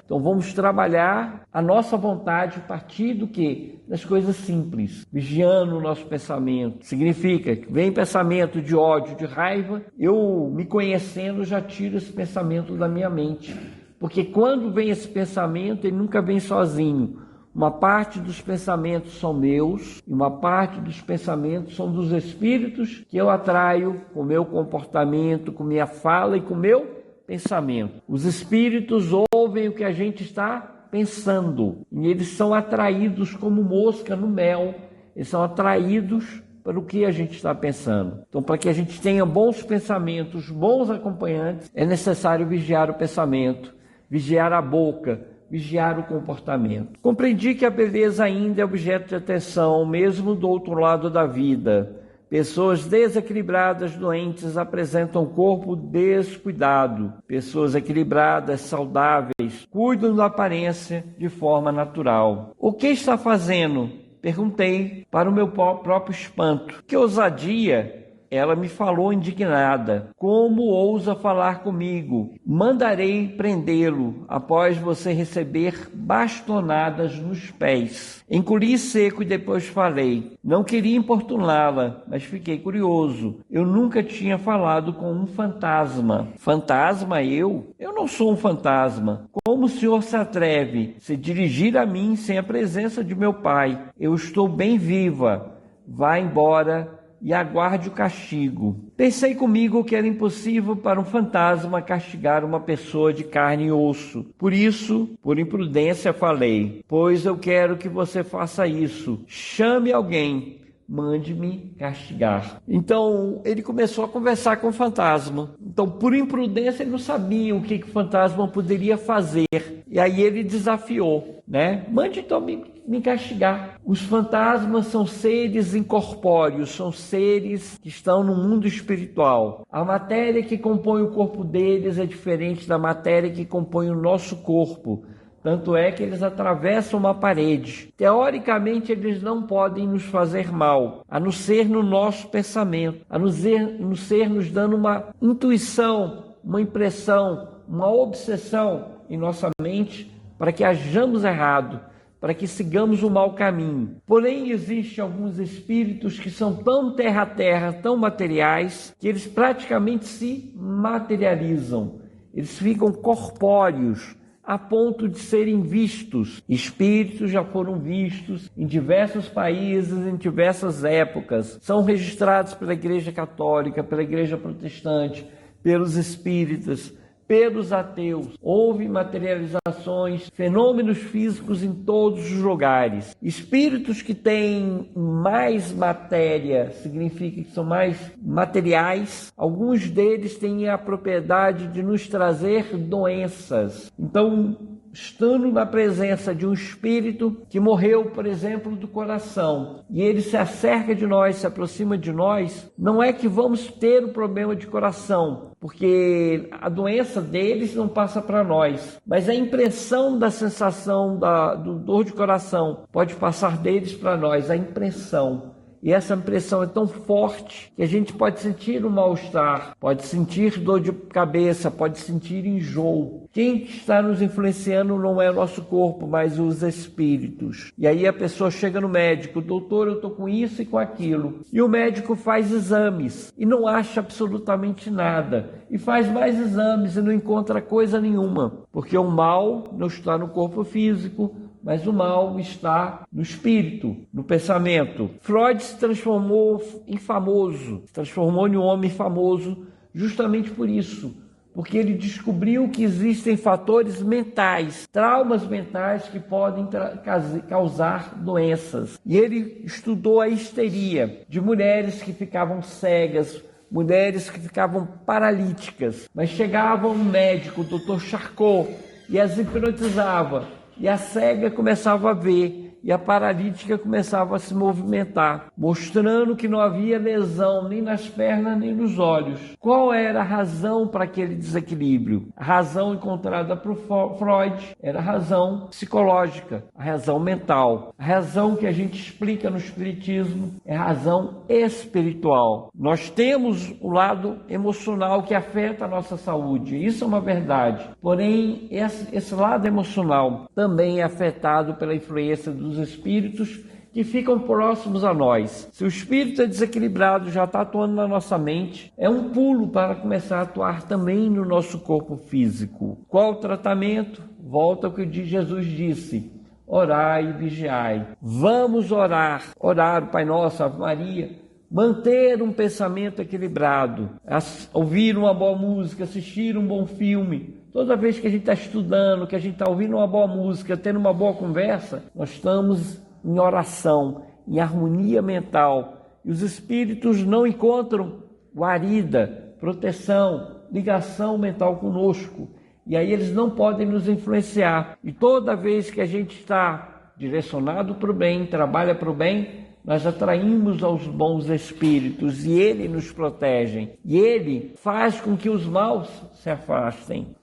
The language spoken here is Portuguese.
Então vamos trabalhar a nossa vontade a partir do quê? Das coisas simples, vigiando o nosso pensamento. Significa que vem pensamento de ódio, de raiva, eu me conhecendo já tiro esse pensamento da minha mente. Porque quando vem esse pensamento, ele nunca vem sozinho. Uma parte dos pensamentos são meus e uma parte dos pensamentos são dos espíritos que eu atraio com o meu comportamento, com minha fala e com o meu pensamento. Os espíritos ouvem o que a gente está pensando e eles são atraídos como mosca no mel. Eles são atraídos para o que a gente está pensando. Então, para que a gente tenha bons pensamentos, bons acompanhantes, é necessário vigiar o pensamento, vigiar a boca, vigiar o comportamento. Compreendi que a beleza ainda é objeto de atenção, mesmo do outro lado da vida. Pessoas desequilibradas, doentes, apresentam um corpo descuidado. Pessoas equilibradas, saudáveis, cuidam da aparência de forma natural. O que está fazendo? Perguntei para o meu próprio espanto. Que ousadia! Ela me falou indignada. Como ousa falar comigo? Mandarei prendê-lo após você receber bastonadas nos pés. Engoli seco e depois falei. Não queria importuná-la, mas fiquei curioso. Eu nunca tinha falado com um fantasma. Fantasma eu? Eu não sou um fantasma. Como o senhor se atreve a se dirigir a mim sem a presença de meu pai? Eu estou bem viva. Vá embora e aguarde o castigo. Pensei comigo que era impossível para um fantasma castigar uma pessoa de carne e osso. Por isso, por imprudência, falei: pois eu quero que você faça isso. Chame alguém. Mande-me castigar. Então, ele começou a conversar com o fantasma. Então, por imprudência, ele não sabia o que o fantasma poderia fazer. E aí ele desafiou, né? Mande então me castigar. Os fantasmas são seres incorpóreos, são seres que estão no mundo espiritual. A matéria que compõe o corpo deles é diferente da matéria que compõe o nosso corpo. Tanto é que eles atravessam uma parede. Teoricamente, eles não podem nos fazer mal, a não ser no nosso pensamento, a não ser nos dando uma intuição, uma impressão, uma obsessão em nossa mente para que hajamos errado, para que sigamos o mau caminho. Porém, existem alguns espíritos que são tão terra a terra, tão materiais, que eles praticamente se materializam. Eles ficam corpóreos, a ponto de serem vistos. Espíritos já foram vistos em diversos países, em diversas épocas. São registrados pela Igreja Católica, pela Igreja Protestante, pelos espíritas, pelos ateus. Houve materializações, fenômenos físicos em todos os lugares. Espíritos que têm mais matéria, significa que são mais materiais. Alguns deles têm a propriedade de nos trazer doenças. Então, estando na presença de um espírito que morreu, por exemplo, do coração, e ele se acerca de nós, se aproxima de nós, não é que vamos ter um problema de coração, porque a doença deles não passa para nós, mas a impressão da sensação do dor de coração pode passar deles para nós, a impressão. E essa impressão é tão forte que a gente pode sentir um mal-estar, pode sentir dor de cabeça, pode sentir enjoo. Quem está nos influenciando não é o nosso corpo, mas os espíritos. E aí a pessoa chega no médico: doutor, eu estou com isso e com aquilo. E o médico faz exames e não acha absolutamente nada. E faz mais exames e não encontra coisa nenhuma. Porque o mal não está no corpo físico, mas o mal está no espírito, no pensamento. Freud se transformou em famoso, se transformou em um homem famoso justamente por isso, porque ele descobriu que existem fatores mentais, traumas mentais que podem causar doenças. E ele estudou a histeria de mulheres que ficavam cegas, mulheres que ficavam paralíticas, mas chegava um médico, o Dr. Charcot, e as hipnotizava. E a cega começava a ver, e a paralítica começava a se movimentar, mostrando que não havia lesão nem nas pernas nem nos olhos. Qual era a razão para aquele desequilíbrio? A razão encontrada por Freud era a razão psicológica, a razão mental. A razão que a gente explica no Espiritismo é a razão espiritual. Nós temos o lado emocional que afeta a nossa saúde, isso é uma verdade. Porém, esse lado emocional também é afetado pela influência dos espíritos que ficam próximos a nós. Se o espírito é desequilibrado, já está atuando na nossa mente, é um pulo para começar a atuar também no nosso corpo físico. Qual o tratamento? Volta ao que Jesus disse: orai e vigiai. Vamos orar, o Pai Nosso, Ave Maria, manter um pensamento equilibrado, ouvir uma boa música, assistir um bom filme. Toda vez que a gente está estudando, que a gente está ouvindo uma boa música, tendo uma boa conversa, nós estamos em oração, em harmonia mental. E os espíritos não encontram guarida, proteção, ligação mental conosco. E aí eles não podem nos influenciar. E toda vez que a gente está direcionado para o bem, trabalha para o bem, nós atraímos aos bons espíritos e ele nos protege. E ele faz com que os maus se afastem.